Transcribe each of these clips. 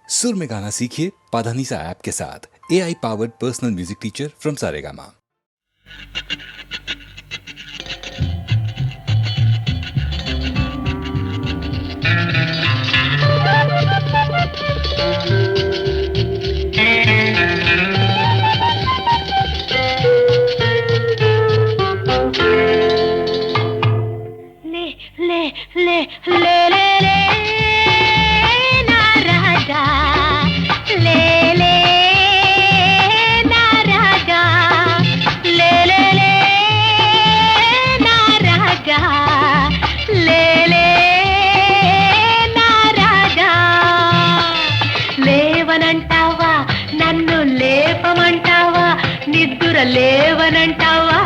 सुर में गाना सीखिए पाधानीसा ऐप के साथ। AI powered personal music teacher from Saregama. ले ले ले ले ले ना राजा, ले ले ना राजा, ले ले ले ना राजा, ले ले ना राजा. లేవనంటావా నన్ను లేపమంటావా, నిద్ర లేవనంటావా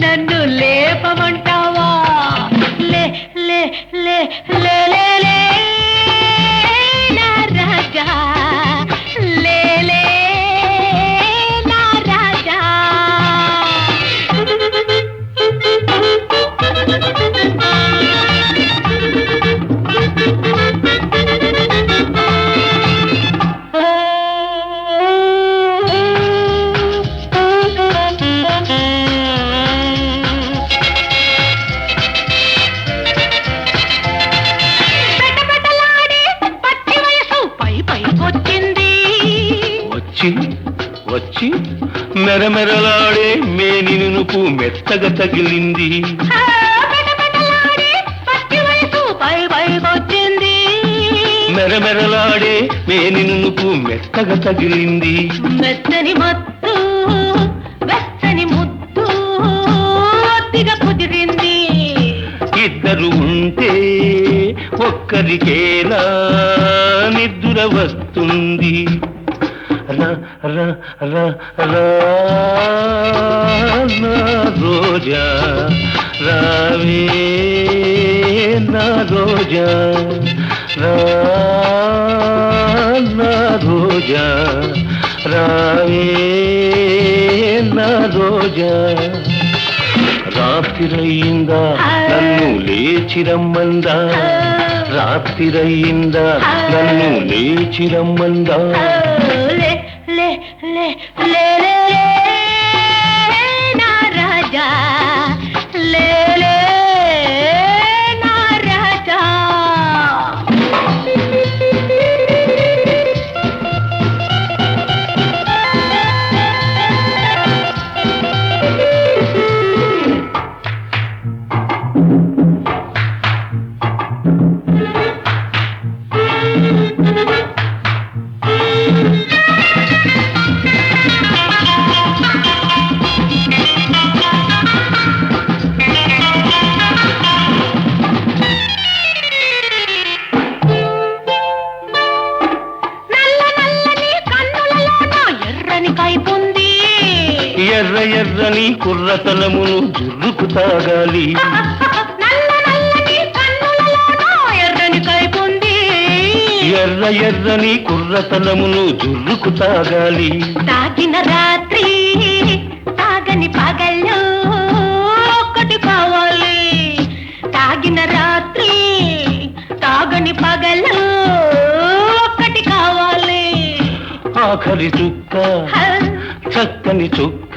నన్ను లేపమంటావా. లే లే లే లే లే లే నా రాజా, లే లే నా రాజా. వచ్చి మెరమెరలాడే మేని నునుపు మెత్తగా తగిలింది. మెరమెరలాడే మేని నునుపు మెత్తగా తగిలింది. మెత్తని మత్తు వెచ్చని ముద్దు ఒత్తిగా కుదిరింది. ఇద్దరు ఉంటే ఒక్కరికేలా నిద్ర వస్తుంది. రా రా రా రా నా రోజా, రావే నా రోజా, రా నా రోజా, రావే నా రోజా. రాత్రిరయ్యిందా నన్ను లేచిరమ్మందా, రాత్రిరయ్యిందా నన్ను లేచిరమ్మందా. లే లే లే లే లే నా రాజా, లే లే నా రాజా. ఎర్ర ఎర్రని కుర్రతనమును జుర్రుకు తాగాలి. ఎర్ర ఎర్రని కుర్రతనమును జుర్రుకు తాగాలి. తాగిన రాత్రి తాగని పగళ్ళు ఒక్కటి కావాలి. తాగిన రాత్రి తాగని పగళ్ళు ఒక్కటి కావాలి. ఆఖరి చుక్క చక్కని చుక్క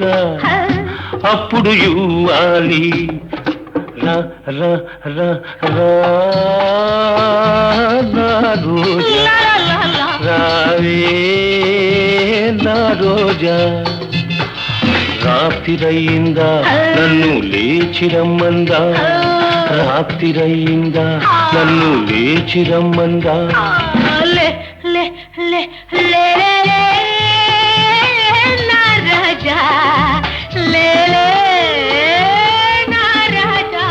అప్పుడు ఇవ్వాలి. రా రా రా రా నా రోజా, రావే నా రోజా. రాత్రిరయ్యిందా నన్ను లేచిరమ్మందా, రాత్రిరయ్యిందా నన్ను లేచిరమ్మందా. లే లే లే లే లే నా రాజా, లే లే నా రాజా.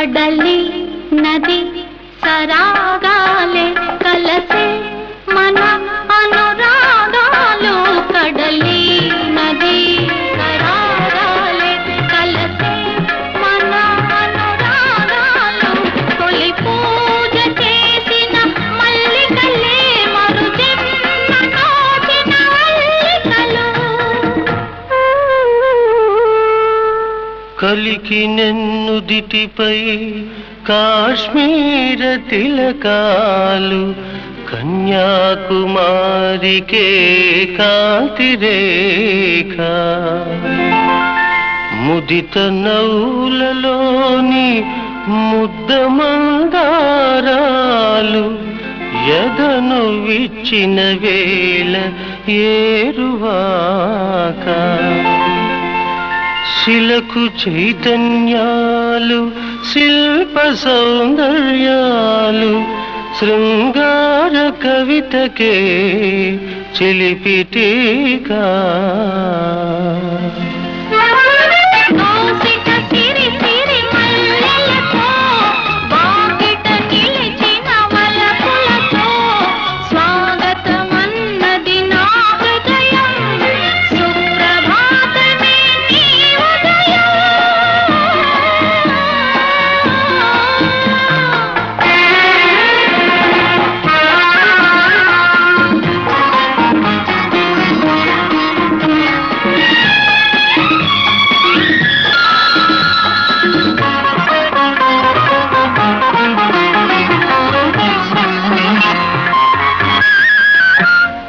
కడలి నది సరాగాలే కలసే మన అనురాగాలు కడలి నది సరాగాలే కలసే మన అనురాగాలు తొలి పూజ చేసిన మల్లికలే మరు జన్మ నోచిన అల్లికలు కలికి నెన్నుదిటిపై కాశ్మీర తిలకాలు కన్యాకుమారికే కాంతిరేఖ ముదిత నౌలలోని ముద్ద మందారాలు ఎదను విచ్చిన వేళ ఏరువాక శిలకు చైతన్యాలు శిల్ప సౌందర్యాలు శృంగార కవితకే చిలిపిటీకా దోసిట సిరి సిరి మల్లెలతో వాకిట నిలిచిన వలపులతో స్వాగతమన్నది నా హృదయం సుప్రభాతమే నీ ఉదయం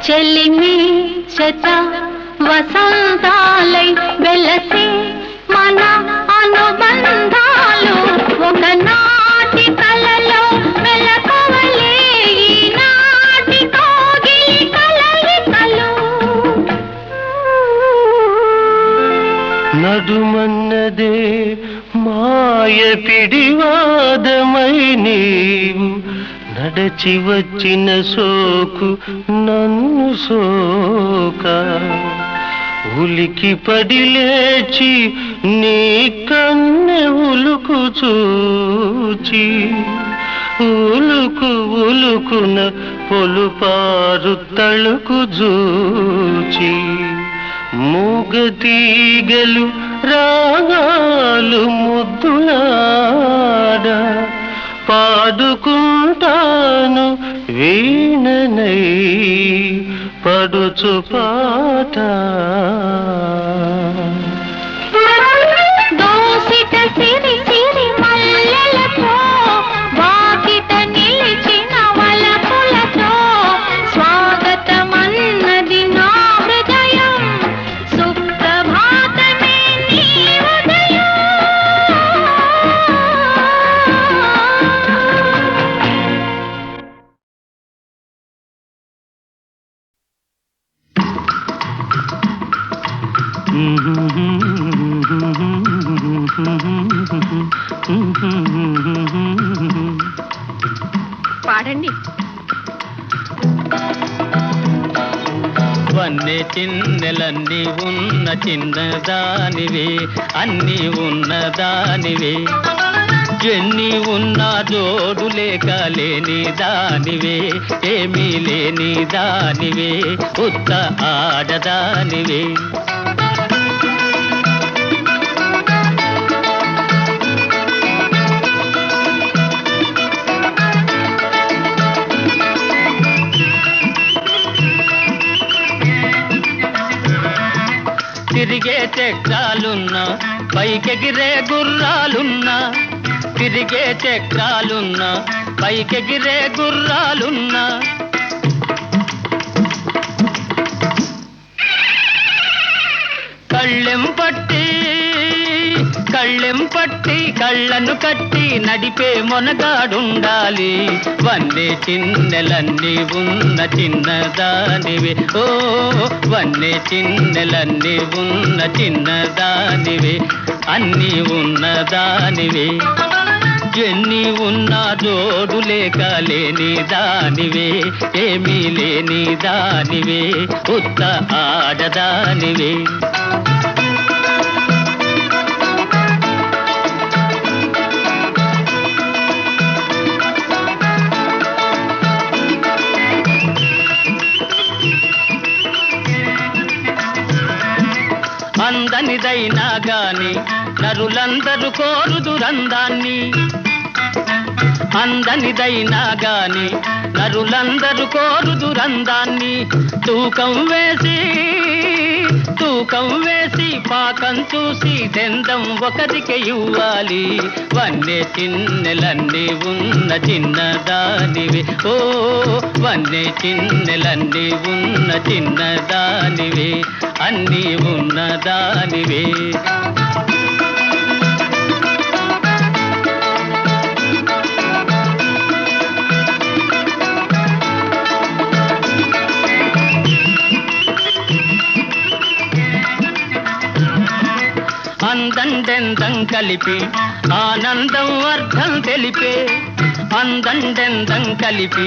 చెలిమి శత వసంతాలై వెలసే మన అనుబంధాలు ఒకనాటి కలలో మెలకువలే ఈనాటి కోగిలి కలయికలు నడుమన్నదే మాయ పిడివాదమై నీవు నడచి వచ్చిన సోకు నన్ను సోక ఉలికి పడి లేచి నీ కన్నె ఉలుకు చూచి ఉలుకు ఉలుకున పొలుపారు తళుకు జూచి మూగతీగలు రాగాలు ముద్దులాడ పాడుకుంటాను వీణనై పడుచు పాట దోసిట సిరి సిరి మల్లెలతో వాకిట నిలిచిన వలపులతో స్వాగతమన్నది నా హృదయం సుప్రభాతమే నీ ఉదయం పాడండి. వన్నె చిన్నెలన్నీ ఉన్న చిన్నదానివే అన్నీ ఉన్నదానివే ఎన్ని ఉన్నా జోడు లేక లేని దానివే ఏమీ లేని దానివే ఉత్త ఆడదానివే తిరిగే చక్రాలున్నా పైకెగిరే గుర్రాలున్నా తిరిగే చక్రాలున్నా పైకెగిరే గుర్రాలున్నా కళ్ళెం పట్టి కళ్ళను కట్టి నడిపే మొనగాడుండాలి వన్నే చిన్నెలన్నీ ఉన్న చిన్నదానివే ఓ వన్నే చిన్నెలన్నీ ఉన్న చిన్నదానివే అన్నీ ఉన్నదానివే ఎన్ని ఉన్నా జోడు లేక లేని దానివే ఏమీ లేని దానివే ఉత్త ఆడదానివే నరులందరూ కోరుదురందాన్ని అందనిదైనా గాని నరులందరూ కోరుదురందాన్ని తూకం వేసి పాకం చూసి దెందం ఒకరికి ఇవ్వాలి వన్నె చిన్నెలన్నీ ఉన్న చిన్నదానివే ఓ వన్నె చిన్నెలన్నీ ఉన్న చిన్నదానివే అన్నీ ఉన్నదానివే అందండెందం కలిపి ఆనందం అర్థం తెలిపే అందండెందం కలిపి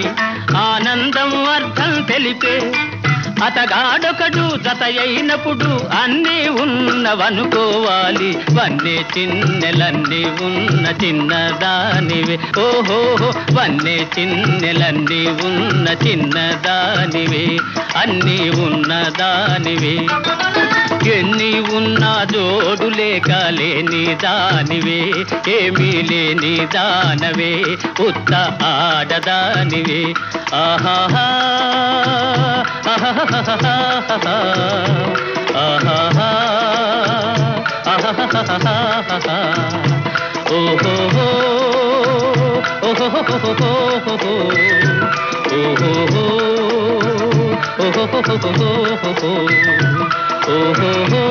ఆనందం అర్థం తెలిపే అతగాడొకడు జత అయినప్పుడు అన్నీ ఉన్నవనుకోవాలి వన్నె చిన్నెలన్నీ ఉన్న చిన్నదానివే ఓహో వన్నె చిన్నెలన్నీ ఉన్న చిన్నదానివే అన్నీ ఉన్నదానివే ఎన్ని ఉన్నా జోడు లేక లేని దానివే ఏమీ లేని దానవే ఉత్త ఆడదానివే ఆహాహా ఆహాహా ఆహాహా ఆహాహా ఓహో ఓహో ఓహో ఓహో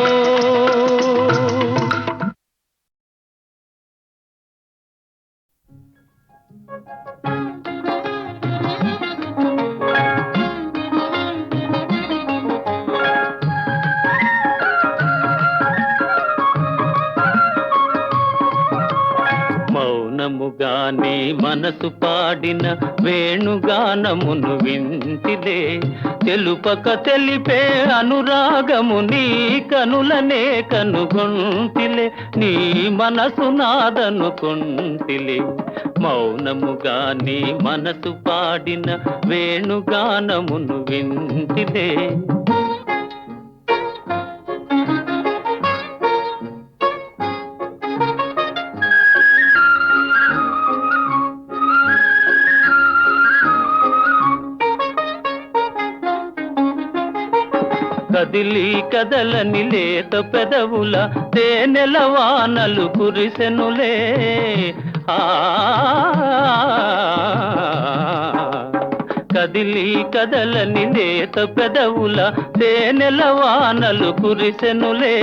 మౌనముగానే మనసు పాడిన వేణుగానమును వింటిలే తెలుపక తెలిపే అనురాగము నీ కనులనే కనుగొంటిలే నీ మనసు నాదనుకొంటిలే మౌనముగానే మనసు పాడిన వేణుగానమును వింటిలే కదిలి కదలని లేత పెదవుల తేనెల వానలు కురిసెనులే కదిలి కదలని లేత పెదవుల తేనెల వానలు కురిసెనులే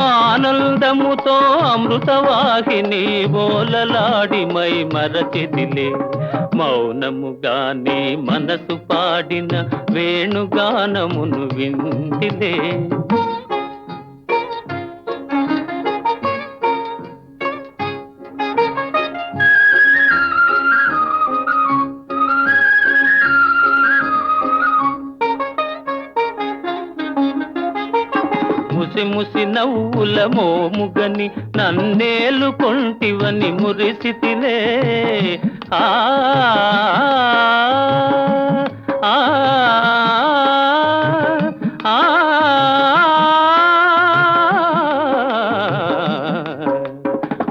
ఆనందముతో అమృతవాహిని బోలలాడి మై మరచిదిలే మౌనముగానే మనసు పాడిన వేణుగానమును వింటిలే ముసి ముసి నవ్వుల మోముగని నన్నేలు కొంటివని మురిసితిలే ఆ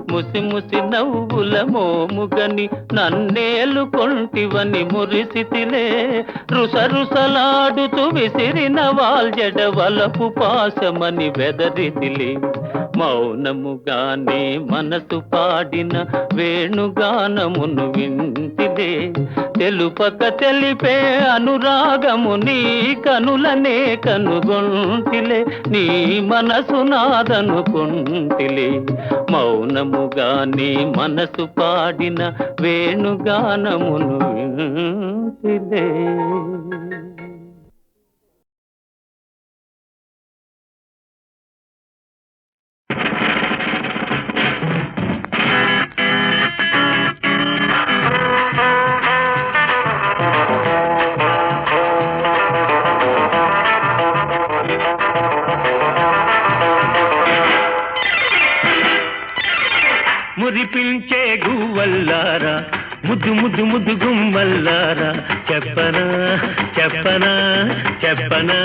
ముసి ముసి నవ్వుల మోముగని నన్నేలు కొంటివని మురిసితిలే రుసరుసలాడుతూ విసిరిన వాల్జడ వలపు పాశమని వెదరితిలే మౌనముగానే మనసు పాడిన వేణుగానమును వింటిలే తెలుపక తెలిపే అనురాగము నీ కనులనే కనుగొంటిలే నీ మనసు నాదనుకొంటిలే మౌనముగానే మనసు పాడిన వేణుగానమును వింటిలే మురిపించే గువ్వల్లారా ముద్దు ముద్దు ముద్దు గుమ్మల్లారా చెప్పనా చెప్పనా చెప్పనా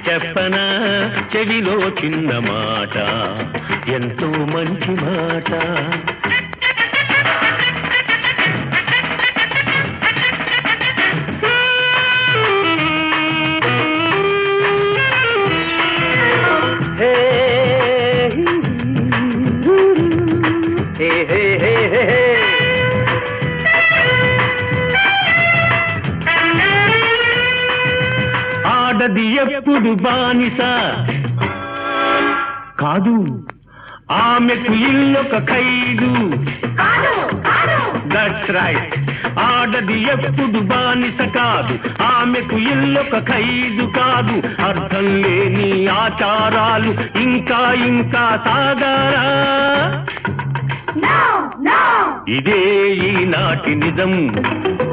చెప్పనా చెవిలో చిన్న మాట ఎంతో మంచి మాట ఆడది ఎప్పుడు బానిస కాదు ఆమెకు ఇల్లొక ఖైదు దట్స్ రైట్ ఆడది ఎప్పుడు బానిస కాదు ఆమెకు ఇల్లొక ఖైదు కాదు అర్థం లేని ఆచారాలు ఇంకా ఇంకా సాగారా ఇదే ఈనాటి నిజం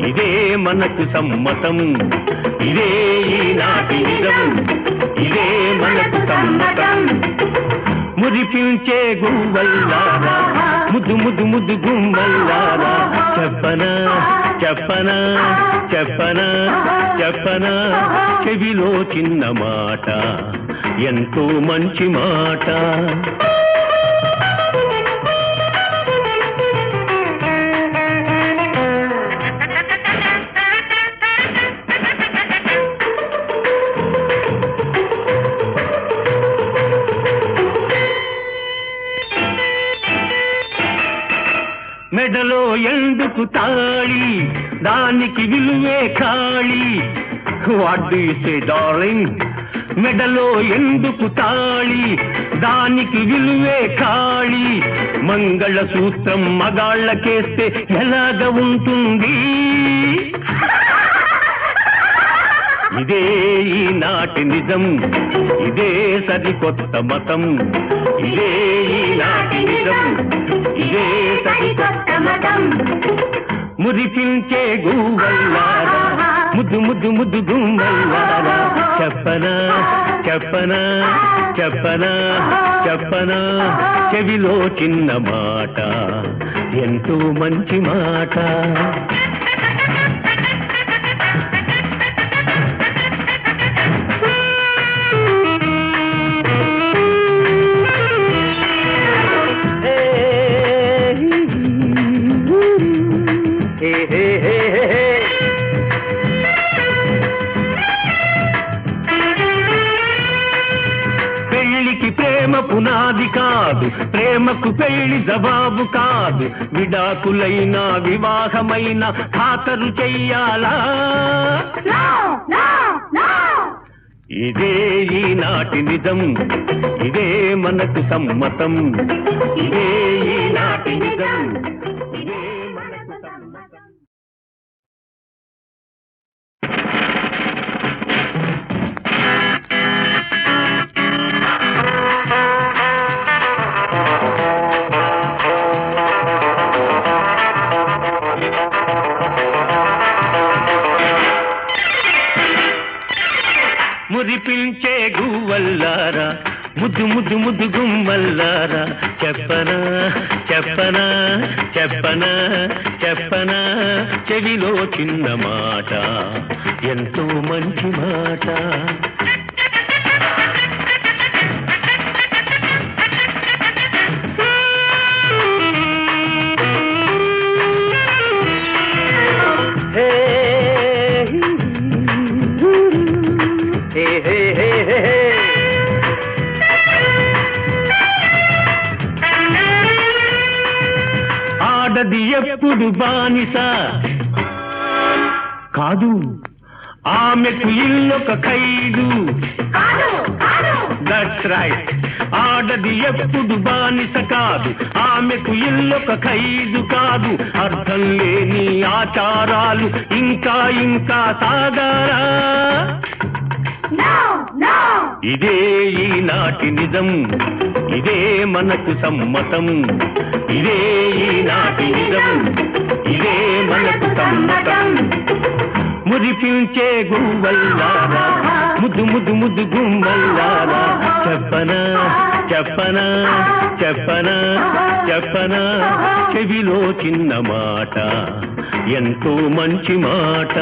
ఇదే మనకు సమ్మతం ఇదే ఈనాటి నిజం ఇదే మనకు సమ్మతం మురిపించే గువ్వల్లారా ముద్దు ముద్దు ముద్దు గుమ్మల్లారా చెప్పనా చెప్పనా చెప్పనా చెప్పనా చెవిలో చిన్న మాట ఎంతో మంచి మాట మెడలో ఎందుకు తాళి దానికి విలువే ఖాళీ what do you say darling మెడలో ఎందుకు తాళి దానికి విలువే ఖాళీ మంగళ సూత్రం మగాళ్ళకేస్తే ఎలాగ ఉంటుంది ఇదే ఈనాటి నిజం ఇదే సరికొత్త మతం ఇదే ఈనాటి నిజం ఇదే సరికొత్త మతం మురిపించే గువ్వల్లారా ముద్దు ముద్దు ముద్దు గుమ్మల్లారా చెప్పనా చెప్పనా చెప్పనా చెప్పనా చెవిలో చిన్న మాట ఎంతో మంచి మాట పెళ్లికి ప్రేమ పునాది కాదు ప్రేమకు పెళ్లి జవాబు కాదు విడాకులైన వివాహమైన ఖాతరు చెయ్యాలా ఇదే ఈనాటి నిజం ఇదే మనకు సమ్మతం ఇదే ఈనాటి నిజం ఇదే మనకు సమ్మతం మురిపించే గువ్వల్లారా ముద్దు ముద్దు ముద్దు గుమ్మల్లారా చెప్పనా చెప్పనా చెప్పనా చెప్పనా చెవిలో చిన్న మాట ఎంతో మంచి మాట ఆడది ఎప్పుడు బానిస కాదు ఆమెకు ఇల్లొక ఖైదు దట్స్ రైట్ ఆడది ఎప్పుడు బానిస కాదు ఆమెకు ఇల్లొక ఖైదు కాదు అర్థం లేని ఆచారాలు ఇంకా ఇంకా సాగారా ఇదే ఈనాటి నిజం ఇదే మనకు సమ్మతం ఇదే ఈనాటి నిజం ఇదే మనకు సమ్మతం మురిపించే గువ్వల్లారా ముద్దు ముద్దు ముద్దు గుమ్మల్లారా చెప్పనా చెప్పనా చెప్పనా చెప్పనా చెవిలో చిన్న మాట ఎంతో మంచి మాట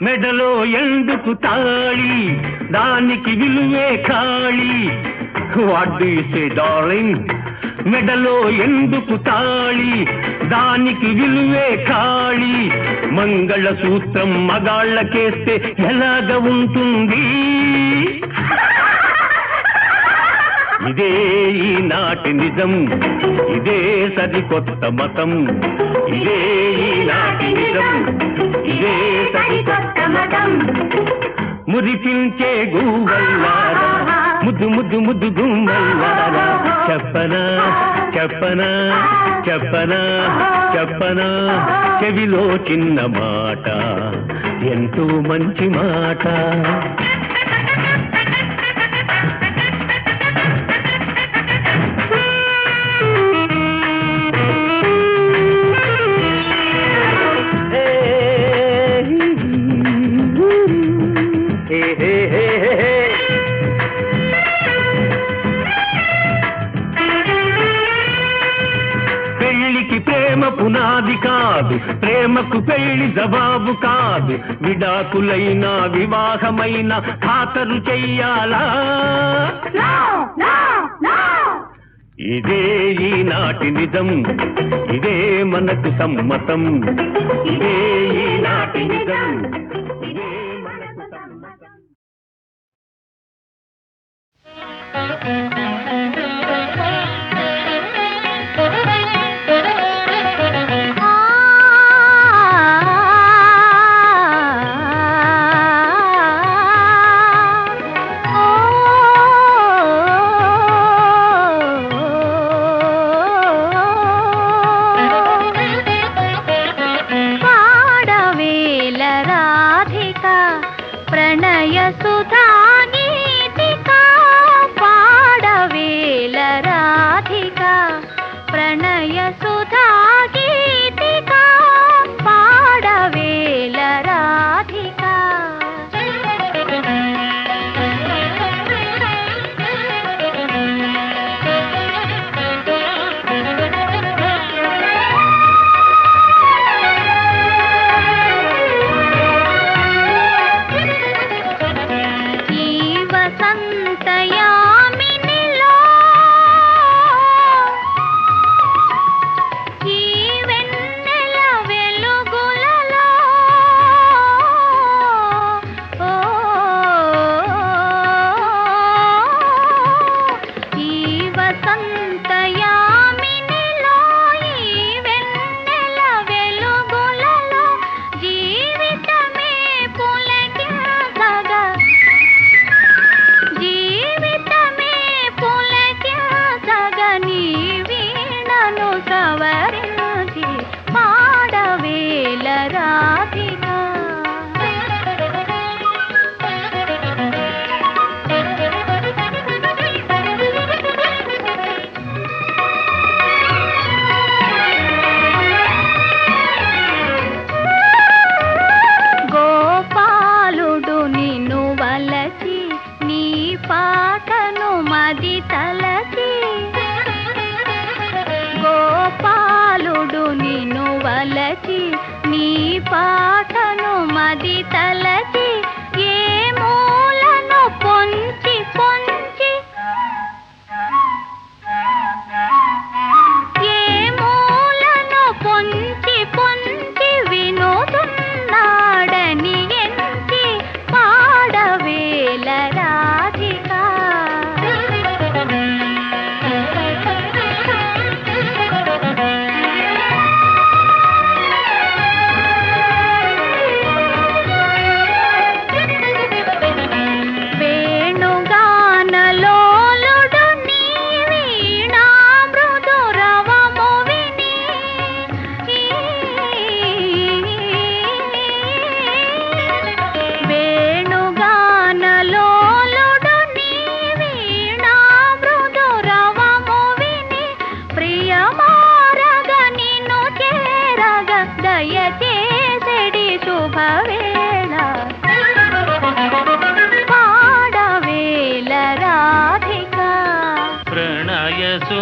మెడలో ఎందుకు తాళి దానికి విలువే ఖాళీ what do you say darling మెడలో ఎందుకు తాళి దానికి విలువే ఖాళీ మంగళసూత్రం మగాళ్ళకేస్తే ఎలాగ ఉంటుంది ఇదే ఈనాటి నిజం ఇదే సరికొత్త మతం ఇదే ఈనాటి నిజం ఇదే సరికొత్త మతం మురిపించే గువ్వల్లారా ముద్దు ముద్దు ముద్దు గుమ్మల్లారా చెప్పనా చెప్పనా చెప్పనా చెప్పనా చెవిలో చిన్న మాట ఎంతో మంచి మాట పెళ్లికి ప్రేమ పునాది కాదు ప్రేమకు పెళ్లి జవాబు కాదు విడాకులైనా వివాహమైన ఖాతరు చెయ్యాలా ఇదే ఈనాటి నిజం ఇదే మనకు సమ్మతం ఇదే ఈనాటి నిజం ఇదే మనకు సమ్మతం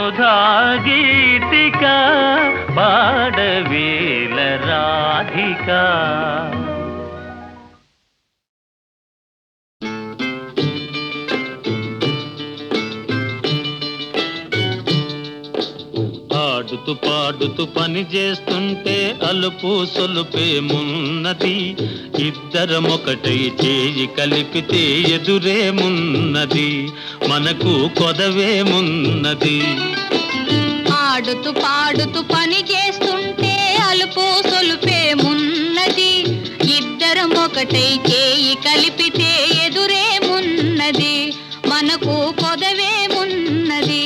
సుధా గీతిక పాడవేల రాధిక. ఆడుతూ పాడుతూ పని చేస్తుంటే అలుపు సొలుపేమున్నది, ఇద్దరమొకటై చేయి కలిపితే ఎదురేమున్నది, మనకు కొదవేమున్నది. ఆడుతూ పాడుతూ పని చేస్తుంటే అలుపు సొలుపేమున్నది, ఇద్దరం ఒకటై చేయి కలిపితే ఎదురేమున్నది, మనకు కొదవేమున్నది.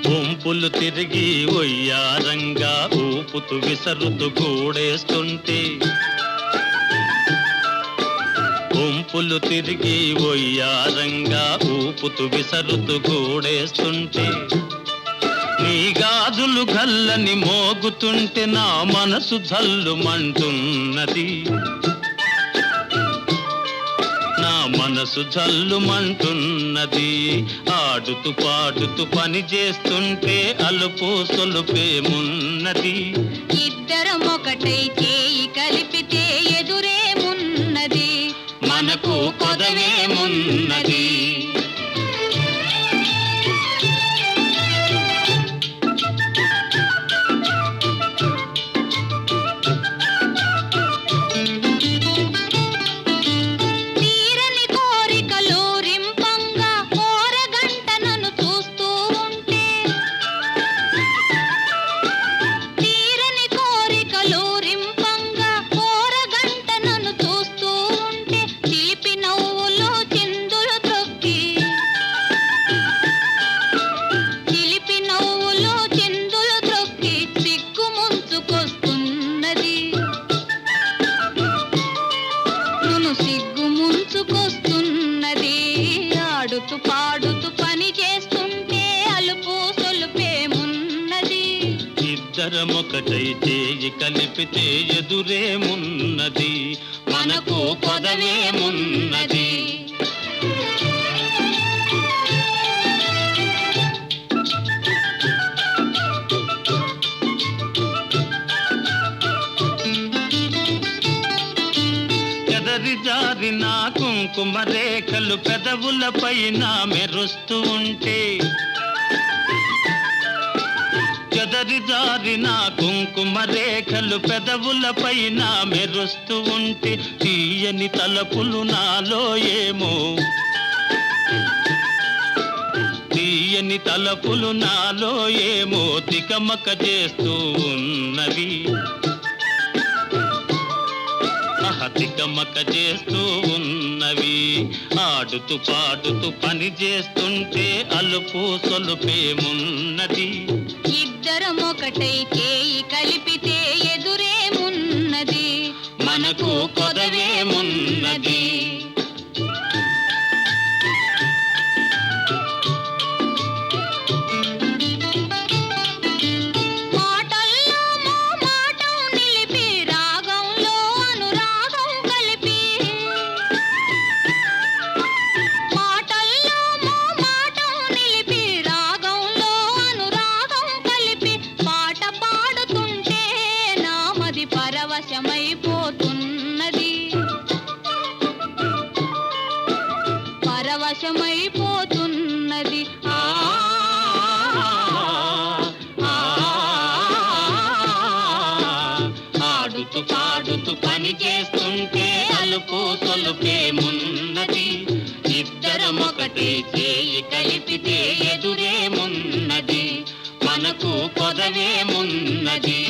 వంపులు తిరిగి ఒయ్యారంగా ఊపుతూ విసరుతూ కూడేస్తుంటే, వంపులు తిరిగి ఒయ్యారంగా ఊపుతూ విసరుతూ కూడేస్తుంటే, నీ గాజులు గల్లని మోగుతుంటే నా మనసు జల్లుమంటున్నది, నా మనసు జల్లుమంటున్నది. ఆడుతూ పాడుతూ పని చేస్తుంటే అలుపు సొలుపేమున్నది, ఇద్దరం ఒకటై చేయి కలిపితే ఎదురేమున్నది, మనకు కొదవేమున్నది. తీరని కోరికలు రింపంగా కోరగంట నన్ను చూస్తూ ఉంటే, తీరని కోరికలు రింపంగా కోరగంట నన్ను చూస్తూ ఉంటే, చిలిపి నవ్వులో చిందులు త్రొక్కి, చిలిపి నవ్వులో చిందులు త్రొక్కి సిగ్గు ముంచుకొస్తున్నది, నును సిగ్గు ముంచుకొస్తున్నది. ఆడుతూ పాడుతూ పని చేస్తుంటే అలుపు సొలుపేమున్నది, ఇద్దరమొకటై చేయి కలిపితే ఎదురేమున్నది, మనకు కొదవేమున్నది. ఎదరి జారిన కుంకుమ రేఖలు పెదవుల పైన మెరుస్తూ ఉంటే, చెదరి జారిన కుంకుమ రేఖలు పెదవుల పైన మెరుస్తూ ఉంటే, తీయని తలపులు నాలో ఏమో, తీయని తలపులు నాలో ఏమో తికమక చేస్తూ ఉన్నవి, తికమక చేస్తూ ఉన్నవి. ఆడుతూ పాడుతూ పని చేస్తుంటే అలుపు సొలుపేమున్నది, ఇద్దరం ఒకటై చేయి కలిపితే ఎదురేమున్నది, మనకు కొదవేమున్నది. మాటల్లో మోమాటం నిలిపి రాగంలో అనురాగం కలిపి, మాటల్లో మోమాటం నిలిపి రాగంలో అనురాగం కలిపి, పాట పాడుతుంటే నామది పరవశమైపోతున్నది, పరవశమైపోతున్నది. ఆడుతూ పాడుతూ పని చేస్తుంటే అలుపు సొలుపేమున్నది, ఇద్దరమొకటే చేయి కలిపితే ఎదురేమున్నది, మనకు కొదవేమున్నది.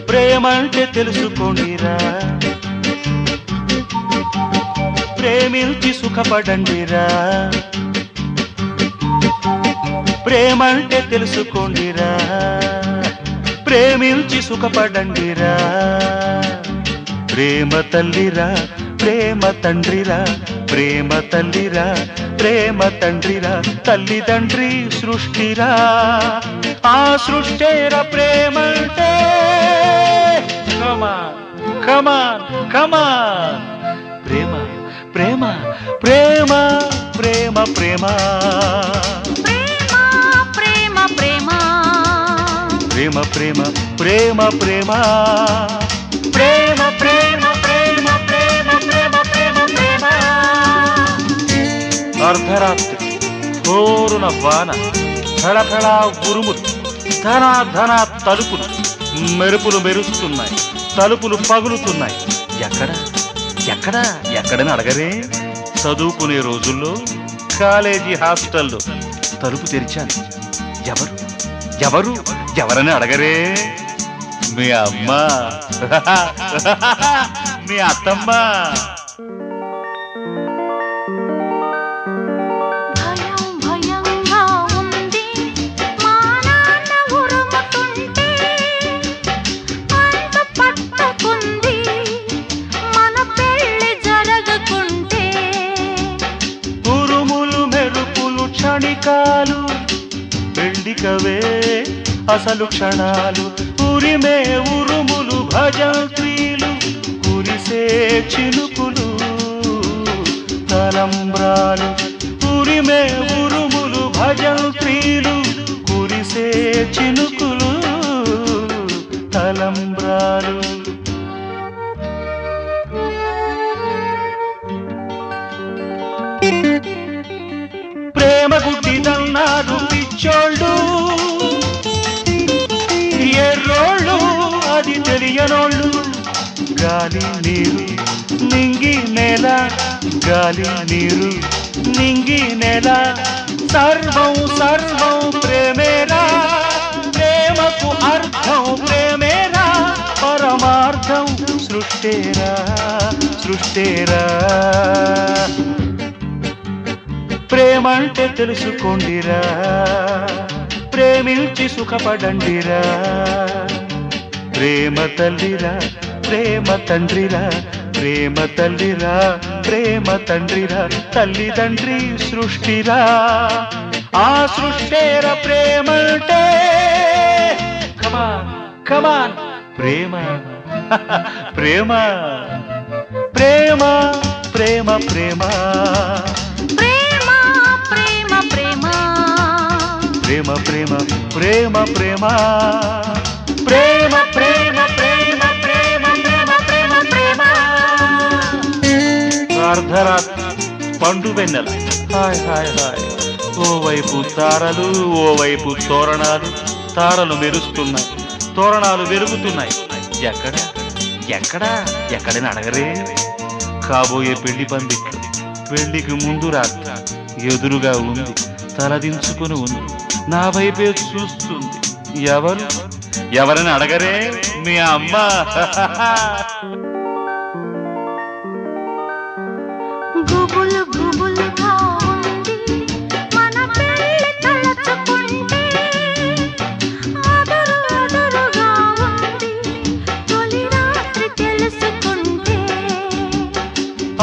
ప్రేమంటే తెలుసుకోండిరా, ప్రేమించి సుఖపడండిరా, ప్రేమంటే తెలుసుకోండిరా, ప్రేమించి సుఖపడండిరా. ప్రేమ తల్లిరా, ప్రేమ తండ్రిరా, ప్రేమ తల్లిరా, ప్రేమ తండ్రిరా తల్లిదండ్రి సృష్టిరా ఆ సృష్టేర ప్రేమంటే కమాన్ కమాన్ కమాన్ ప్రేమ ప్రేమ ప్రేమ ప్రేమ ప్రేమ ప్రేమ ప్రేమ ప్రేమ ప్రేమ ప్రేమ ప్రేమ ప్రేమ ప్రేమ ప్రేమ ప్రేమ ప్రేమ ప్రేమ ప్రేమ ప్రేమ అర్ధరాత్రి హోరున వాన ఫళఫళ ఉరుములు ధన ధన తలుపులు మెరుపులు మెరుస్తున్నాయి తలుపులు పగులుతున్నాయి ఎక్కడ ఎక్కడ ఎక్కడని అడగరే చదువుకునే రోజుల్లో కాలేజీ హాస్టల్లో తలుపు తెరిచాను ఎవరు ఎవరు ఎవరని అడగరే మీ అమ్మ మీ అత్తమ్మ భయం భయంగా ఉంది మా నాన్న ఉరుముతుంటే అంత పట్టుకుంది మన పెళ్లి జరగకుంటే ఉరుములు మెరుపులు క్షణికాలు పెళ్లికవే అసలు క్షణాలు ఉరిమే ఉరుములు భజంత్రీలు కురిసే చినుకులు తలంబ్రాలు ఉరిమే ఉరుములు భజంత్రీలు కురిసే చినుకులు తలంబ్రాలు ప్రేమ గుడ్డిదన్నారు పిచ్చోళ్ళు ఎర్రోళ్ళు అది తెలియనోళ్ళు గాలి నీరు నింగి నేల గాలి నీరు నింగి నేల సర్వం సర్వం ప్రేమేరా ప్రేమకు అర్థం ప్రేమేరా పరమార్థం సృష్టేరా సృష్టేరా ప్రేమంటే తెలుసుకోండిరా ప్రేమించి సుఖపడండిరా ప్రేమ తల్లిరా ప్రేమ తండ్రిరా ప్రేమ తల్లిరా ప్రేమ తండ్రిరా తల్లిదండ్రి సృష్టిరా ఆ సృష్టేర ప్రేమంటే కమాన్ కమాన్ ప్రేమ ప్రేమ ప్రేమ ప్రేమ ప్రేమ ప్రేమ ప్రేమ ప్రేమ ప్రేమ ప్రేమ ప్రేమ ప్రేమ ప్రేమ ప్రేమ ప్రేమ ప్రేమ అర్ధరాత్రి పండు వెన్నెల హాయ్ హాయ్ హాయ్ ఓవైపు తారలు ఓవైపు తోరణాలు తారలు మెరుస్తున్నాయి తోరణాలు వెలుగుతున్నాయి ఎక్కడ ఎక్కడ ఎక్కడని అడగరే కాబోయే పెళ్లి పందిట్లు పెళ్లికి ముందు రాత్రి ఎదురుగా ఉంది తలదించుకుని ఉంది నా వైపే చూస్తుంది ఎవరు ఎవరని అడగరే మీ అమ్మ గుబులు గుబులుగా ఉంది మన పెళ్లి తలచుకుంటే అదరు అదరుగా ఉంది తొలి రాత్రి తెలుసుకుంటే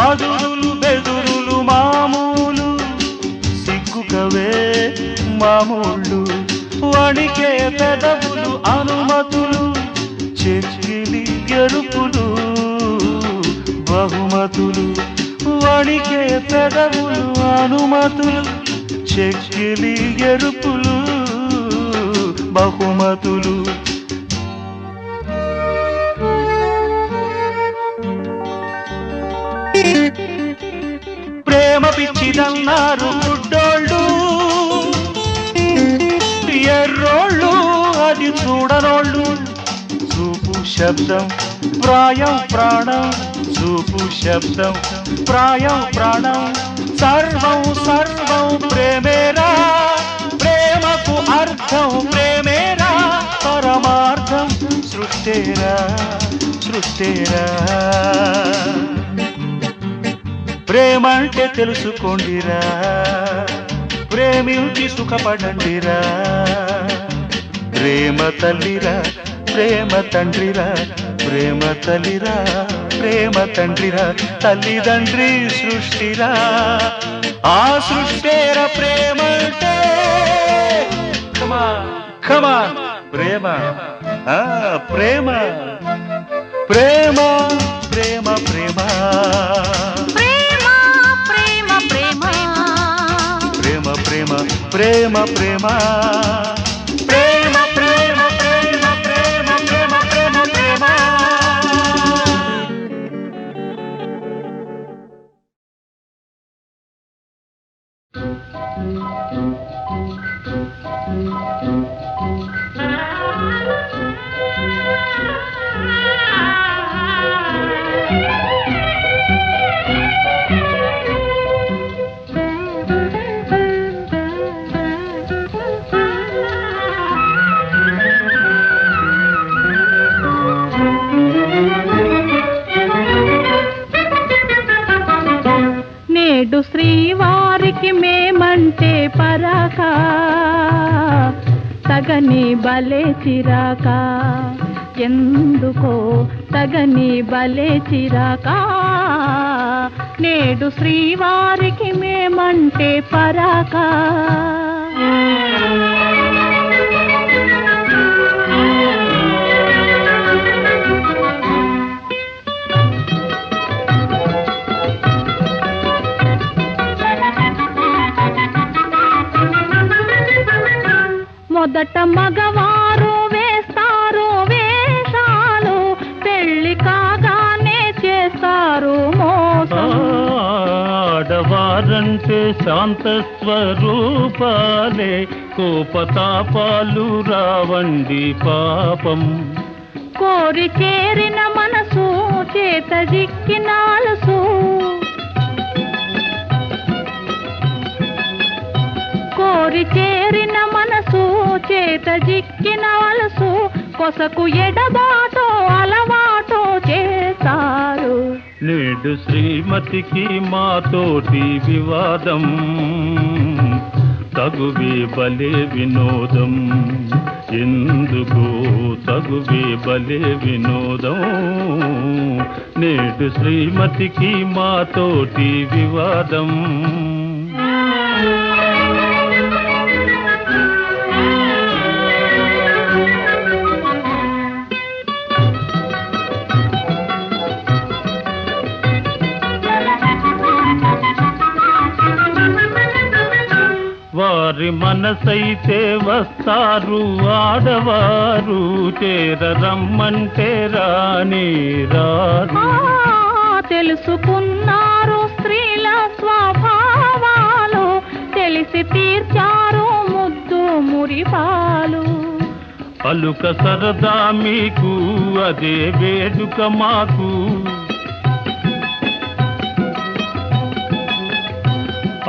అదురులు బెదురులు మామూలు సిగ్గుకవే మామూళ్ళు వణికే పెదవులు అనుమతులు చెక్కిలి ఎరుపులు బహుమతులు వణికే పెదవులు అనుమతులు చెక్కిలి ఎరుపులు బహుమతులు ప్రేమ పిచ్చిదన్నారు గుడ్డోళ్ళు ఎర్రోళ్ళు అది చూడనోళ్ళు చూపు శబ్దం ప్రాయం ప్రాణం చూపు శబ్దం ప్రాయం ప్రాణం సర్వం సర్వం ప్రేమేరా ప్రేమకు అర్థం ప్రేమేరా పరమార్థం సృష్టేరా సృష్టేరా ప్రేమంటే తెలుసుకోండిరా ప్రేమించి సుఖపడండిరా ప్రేమ తల్లిరా ప్రేమ తండ్రిరా ప్రేమ తల్లిరా ప్రేమ తండ్రిరా తల్లిదండ్రి సృష్టిరా ఆ సృష్టేర ప్రేమంటే కమా కమా ప్రేమ ప్రేమ ప్రేమ ప్రేమ ప్రేమ ప్రేమ ప్రేమ ప్రేమ ప్రేమ ప్రేమ ప్రేమ ప్రేమ ప్రేమ ప్రేమ ప్రేమ ప్రేమ ప్రేమ ప్రేమ ప్రేమ నేడు శ్రీవారికి మేమంటే పరాక తగని బలే చిరాక ఎందుకో తగని బలే చిరాక నేడు శ్రీవారికి మేమంటే పరాక మొదట మగవారు వేస్తారు వేషాలు పెళ్లి కాగానే చేస్తారు మోసం ఆడవారంటే శాంత స్వరూపాలే కోపతాపాలు రావండి పాపం కోరి చేరిన మనసు చేత జిక్కిన అలసు కోరి చేరిన మనసు చేత జిక్కిన అలసు కొసకు ఎడబాటో అలవాటో చేస్తారు నేడు శ్రీమతికి మాతోటి వివాదం తగువే బలే వినోదం ఎందుకు తగువే బలే వినోదం నేడు శ్రీమతికి మాతోటి వివాదం వారి మనసైతే వస్తారు ఆడవారు చేరరమ్మంటే రాని రారు తెలుసుకున్నారు స్త్రీల స్వభావాలు తెలిసి తీర్చారు ముద్దు మురిపాలు అలుక సరదా మీకు అదే వేడుక మాకు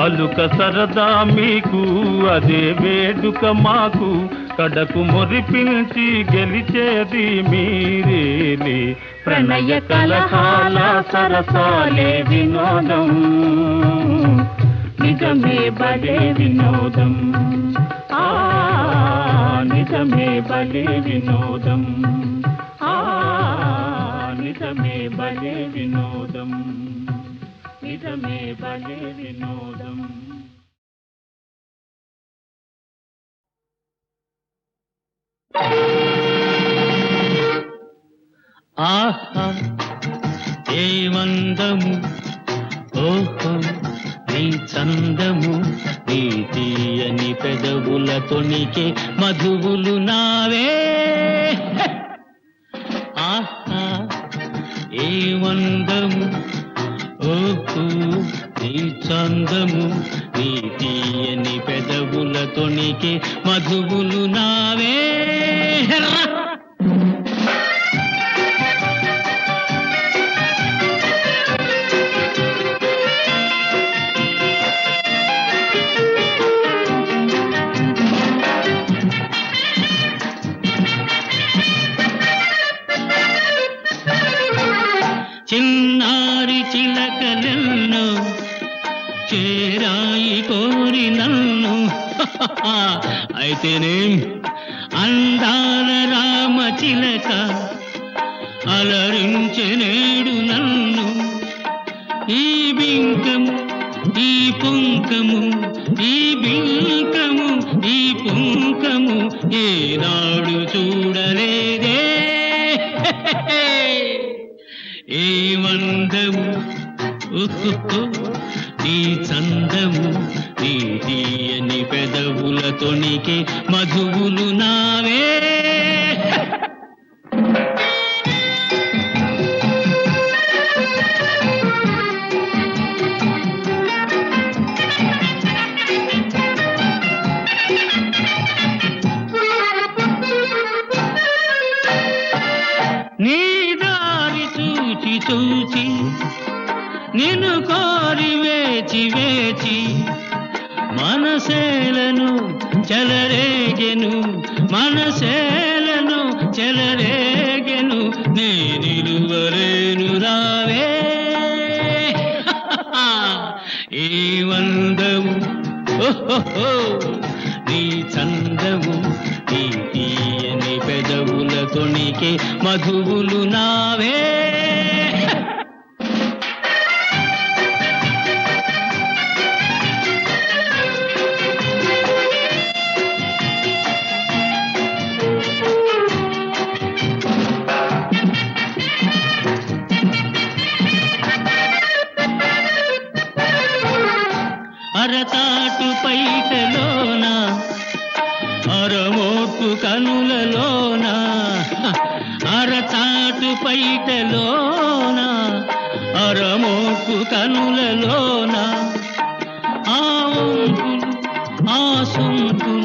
అలుక సరదా మీకు అదే వేడుక మాకు కడకు మురిపించి గెలిచేది మీరేలే ప్రణయ కలహాల సరసాలే వినోదం నిజమే బలే వినోదం నిజమే బలే వినోదం నిజమే బలే వినోదం నిజమే బలే వినోదం ఆహా ఏమందము ఓహో నీ చందము నీ తీయని పెదవుల తొణికే మధువులు నావే ఆహా ఏమందము ఓహో నీ చందము నీ తీయని పెదవుల తొణికే మధువులు నావే చిన్నారి చిలకలెన్నో చేరాయి కోరి నన్ను అయితేనే అందాల రామ చిలక అలరించె నేడు నన్ను ఈ బింకము ఈ పుంకము ఈ బింకము ఈ పుంకము ఏనాడు చూడలేదే ఏ వందము ఉహుహు, నీ చందము నీ తీయని పెదవుల తొణికే మధువులు నావే నీ దారి చూచి చూచి నిన్ను కోరి వేచి వేచి మనసేలను చెలరేగెను మనసేలను చెలరేగెను నే నిలువలేను రావే ఏ వందము ఓహో నీ చందము నీ తీయని పెదవుల తొణికే మధువులు నావే అరతాటు పైటలోన అరమోటు కనులలోన అరతాటు పైటలోన అరమోటు కనులలోన ఆ వంపులు ఆ సొంపులు